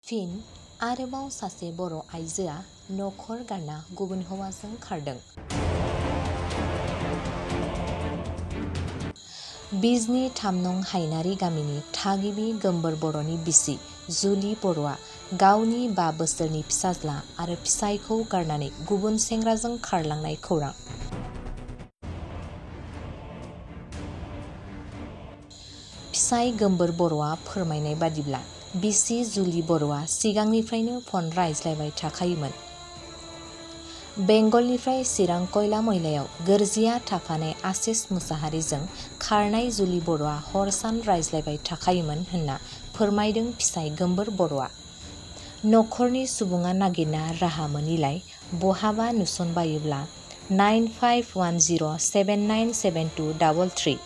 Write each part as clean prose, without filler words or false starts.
फिन आरोबाव सासे बर' आइजोआ नखर गारना गुबुन हौवाजों खारदों। बिजनी 3 नं हायनारि गामिनि थागिबि गोमबोर बर'नि बिसि जुलि बर'आ गावनि 5 बोसोरनि फिसाज्ला आरो फिसायखौ गारनानै गुबुन सेंग्राजों खारलांनाय खौरां। फिसाय गोमबोर बर'आ फोरमायनाय बादिब्ला बिसि जुलि बर'आ सिगांनिफ्रायनो फन रायज्लायबाय थाखायोमोन। बेंगलनिफ्राय चिरां कयला मयलायाव गोरजिया थाफानाय आशिष मुसाहारिजों खारनाय जुलि बर'आ हर सान रायज्लायबाय थाखायोमोन होनना फोरमायदों फिसाय गोमबोर बर'आ। नखरनि सुबुङा नागिरना राहा मोनिलाय बहाबा नुसनबायोब्ला 9510797233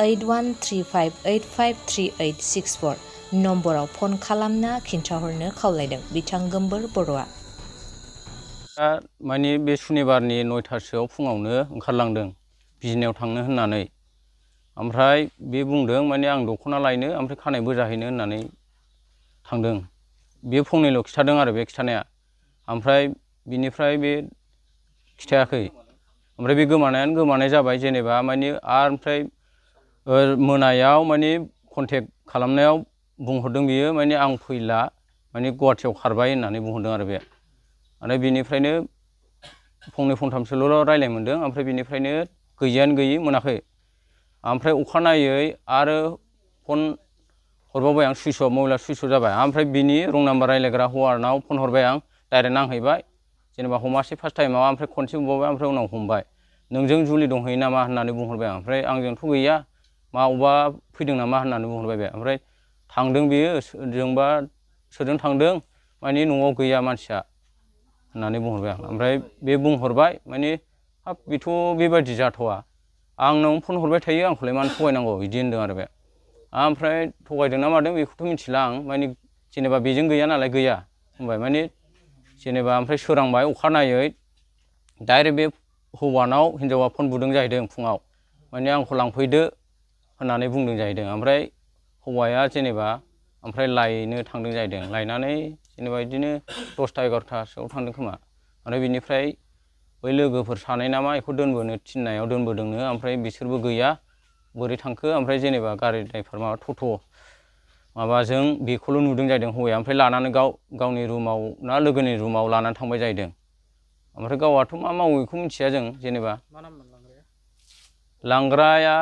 8135853864 नम्बराव फन खालामना खिन्थाहरनो खावलायदों बिथां गोमबोर बर'आ। माने बे सुनिबारनि 9टासोआव फुङावनो ओंखारलांदों बिजनियाव थांनो होननानै। ओमफ्राय बे बुंदों माने आं दख'ना लायनो ओमफ्राय खानाय बोजाहैनो होननानै थांदों। बे फंनैल' खिथादों आरो बे खिथानाया। ओमफ्राय बिनिफ्राय बे खिथायाखै। ओमफ्राय बे गोमानायानो गोमानाय जाबाय जेनेबा माने ओमफ्राय मोनायाव माने कन्टेक्ट खालामनायाव बुंहरदों बियो माने आं फैला माने गुवाहाटियाव खारबाय होननानै बुंहरदों आरो बे। ओमफ्राय बिनिफ्रायनो फंनै फंथामसोल' रायलाय मोनदों। ओमफ्राय बिनिफ्रायनो गैयानो गैयि मोनाखै। ओमफ्राय अखानायै आरो फन हरबावबाय आं सुइस अफ मबाइला सुइस अफ जाबाय। ओमफ्राय बिनि रं नाम्बार रायलायग्रा हौवानाव फन हरबाय आं डाइरेक्ट नांहैबाय जेनेबा हमासै फार्स्ट टाइमाव ओमफ्राय खनसे बुबावबाय ओमफ्राय उनाव हमबाय। नोंजों जुलि दंहैयो नामा होननानै बुंहरबाय आं। ओमफ्राय आंजोंथ' गैया मावबा फैदों नामा होननानै बुंहरबाय बे। ओमफ्राय थांदों बियो सोरजोंबा सोरजों थांदों माने न'आव गैया मानसिया होननानै बुंहरबाय आं। ओमफ्राय बे बुंहरबाय माने हाब बेथ' बेबायदि जाथावा आंनाव फन हरबाय थायो आंखौलाय मानो थगायनांगौ बिदि होनदों आरो बे। ओमफ्राय थगायदों ना मादों बेखौथ' मिथिला आं माने जेनेबा बेजों गैया नालाय गैया होनबाय माने जेनेबा। ओमफ्राय सोरांबाय अखानायै डाइरेक्ट बे हौवानाव हिनजावा फन बुदों जाहैदों फुङाव माने आंखौ लांफैदो होननानै बुंदों जाहैदों। ओमफ्राय हौवाया जेनेबा ओमफ्राय लायनो थांदों जाहैदों। लायनानै जेनेबा बिदिनो 10टा 11टासोआव थांदों खोमा। ओमफ्राय बिनिफ्राय बै लोगोफोर सानै नामा बेखौ दोनबोनो थिननायाव दोनबोदोंनो। ओमफ्राय बिसोरबो गैया बोरै थांखो। ओमफ्राय जेनेबा गारि ड्राइभार माबा टट' माबाजों बेखौल' नुदों जाहैदों हौवाया। ओमफ्राय लानानै गावनि रुमाव ना लोगोनि रुमाव लानानै थांबाय जाहैदों। ओमफ्राय गावआथ' मा मावो बेखौ मिथिया जों जेनेबा। मा नाममोन लांग्राया? लांग्राया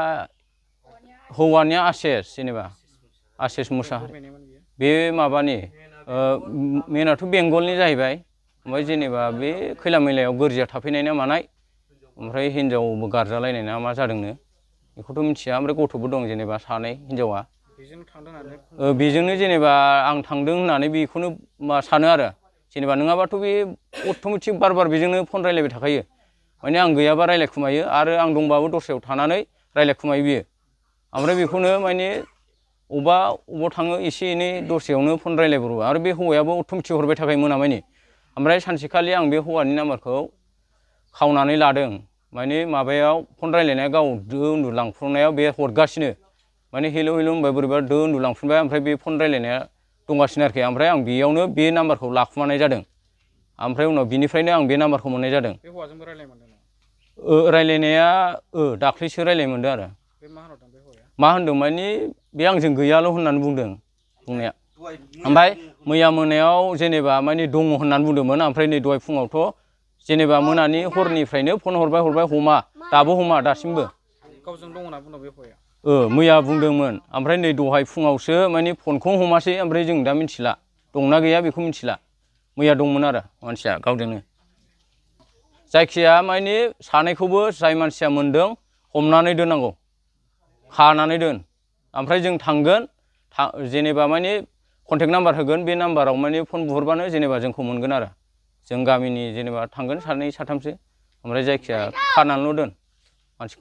हौवानिया आशिष जेनेबा आशिष मुसाहारि। बे माबानि मेनाथ' बेंगलनि जाहैबाय। ओमफ्राय जेनेबा बे खैला मैलायाव गोरजिया थाफैनाय ना मानाय ओमफ्राय हिनजावबो गारजालायनाय ना मा जादोंनो बेखौथ' मिथिया। ओमफ्राय गथ'बो दं जेनेबा सानै हिनजावा। बेजोंनो जेनेबा आं थांदों होननानै बेखौनो सानो आरो जेनेबा। नङाबाथ' बे अट'मेटिक बार बार बेजोंनो फन रायलायबाय थाखायो माने आं गैयाबा रायलायखुमायो आरो आं दंबाबो दस्रायाव थानानै रायलायखुमायो बियो। ओमफ्राय बेखौनो माने अबाव थाङो एसे एनै दसेयावनो फन रायलायब्रबो। आरो बे हौवायाबो अट'मेटिक हरबाय थाखायो मोनामानि। ओमफ्राय सानसेखालि आं बे हौवानि नाम्बारखौ खावनानै लादों माने माबायाव फन रायलायनाया गाव दो उन्दुलांफ्लांनायाव बे हरगासिनो माने हेलौ हेलौ होनबाय बोरैबा दो उन्दुलांफिनबाय। ओमफ्राय बे फन रायलायनाया दंगासिनो आरोखि। ओमफ्राय आं बेयावनो बे नाम्बारखौ लाखुमानाय जादों। ओमफ्राय उनाव बिनिफ्रायनो आं बे नाम्बारखौ मोननाय जादों। बे हौवाजोंबो रायलायनो मोनदों? रायलायनाया दाख्लैसो रायलायनो मोनदों आरो। बे मा होनहरदों बे हौवाया? मा होनदों माने बे आंजों गैयाल' होननानै बुंदों बुंनाया। ओमफ्राय मैया मोनायाव जेनेबा माने दङ होननानै बुंदोंमोन। ओमफ्राय नै दहाय फुङावथ' जेनेबा मोनानि हरनिफ्रायनो फन हरबाय हमा दाबो हमा दासिमबो। गावजों दङ होनना बुंदों बे हौवाया? मैया बुंदोंमोन। ओमफ्राय नै दहाय फुङावसो माने फनखौ हमासै। ओमफ्राय जों दा मिथिला दंना गैया बेखौ मिथिला। मैया दंमोन आरो मानसिया गावजोंनो। जायखिया माने सानैखौबो जाय मानसिया मोनदों हमनानै दोननांगौ खानानै दोन। ओमफ्राय जों थांगोन जेनेबा माने कन्टेक्ट नाम्बार होगोन बे नाम्बाराव माने फन बुहरबानो जेनेबा जोंखौ मोनगोन आरो। जों गामिनि जेनेबा थांगोन सानै साथामसो। ओमफ्राय जायखिया खानानैल' दोन मानसिखौ।